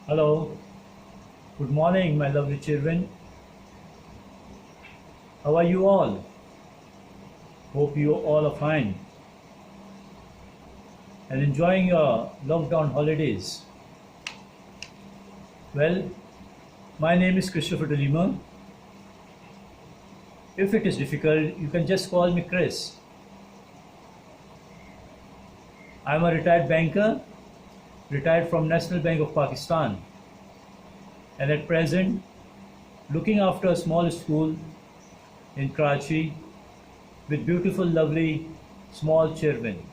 Hello, good morning, my lovely children. How are you all? Hope you all are fine and enjoying your lockdown holidays. Well, my name is Christopher Delima. If it is difficult, you can just call me Chris. I am a retired banker, retired from National Bank of Pakistan, and at present looking after a small school in Karachi with beautiful, lovely, small children.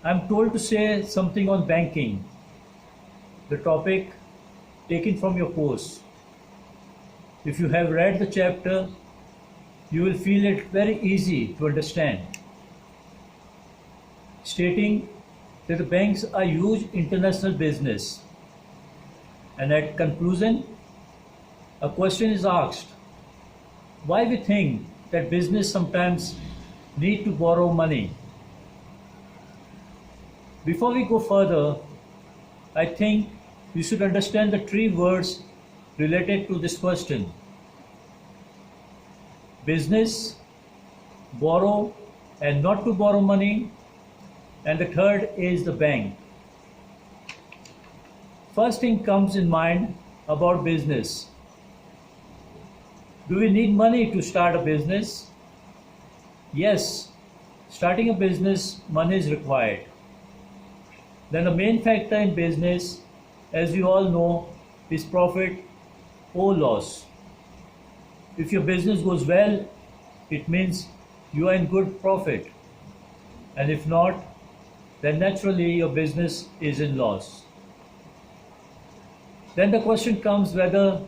I'm told to say something on banking, the topic taken from your course. If you have read the chapter, you will feel it very easy to understand, stating that the banks are huge international business. And at conclusion, a question is asked, why we think that business sometimes need to borrow money. Before we go further, I think we should understand the three words related to this question: business, borrow and not to borrow money, and the third is the bank. First thing comes in mind about business. Do we need money to start a business? Yes, starting a business, money is required. Then the main factor in business, as you all know, is profit or loss. If your business goes well, it means you are in good profit. And if not, then naturally your business is in loss. Then the question comes whether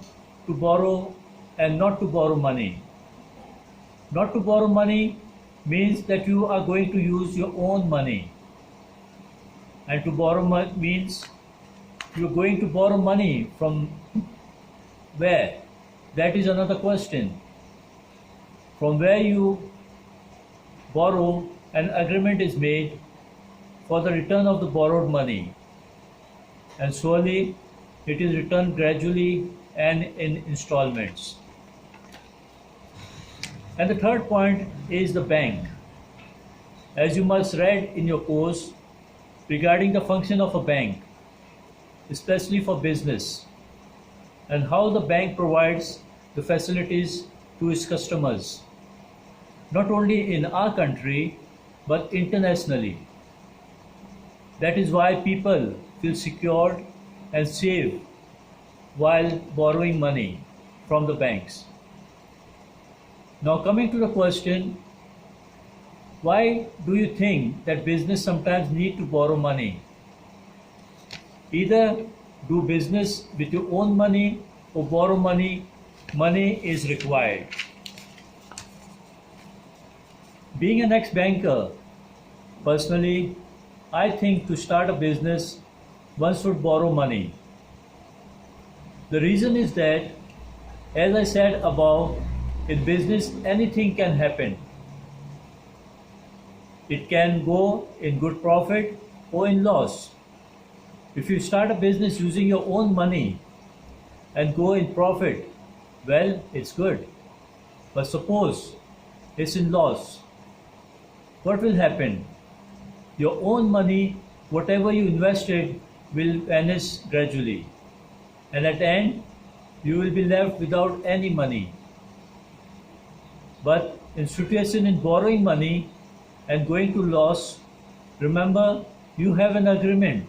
to borrow and not to borrow money. Not to borrow money means that you are going to use your own money. And to borrow means you are going to borrow money from where? That is another question. From where you borrow, an agreement is made for the return of the borrowed money. And slowly it is returned gradually and in installments. And the third point is the bank. As you must read in your course regarding the function of a bank, especially for business, and how the bank provides the facilities to its customers, not only in our country but internationally. That is why people feel secured and safe while borrowing money from the banks. Now coming to the question, why do you think that business sometimes need to borrow money? Either do business with your own money or borrow money, money is required. Being an ex-banker, personally, I think to start a business, one should borrow money. The reason is that, as I said above, in business anything can happen. It can go in good profit or in loss. If you start a business using your own money and go in profit, well, it's good. But suppose it's in loss, what will happen? Your own money, whatever you invested, will vanish gradually. And at the end, you will be left without any money. But in situation in borrowing money and going to loss, remember you have an agreement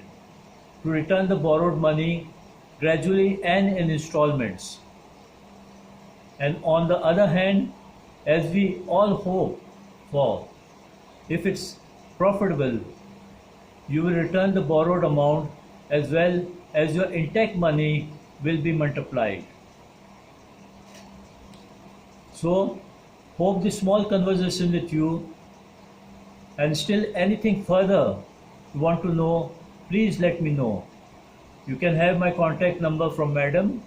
to return the borrowed money gradually and in installments. And on the other hand, as we all hope for, if it's profitable, you will return the borrowed amount as well as your intact money will be multiplied. So, hope this small conversation with you, and still anything further you want to know, please let me know. You can have my contact number from Madam.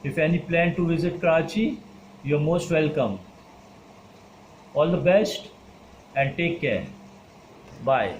If any plan to visit Karachi, you're most welcome. All the best and take care. Bye.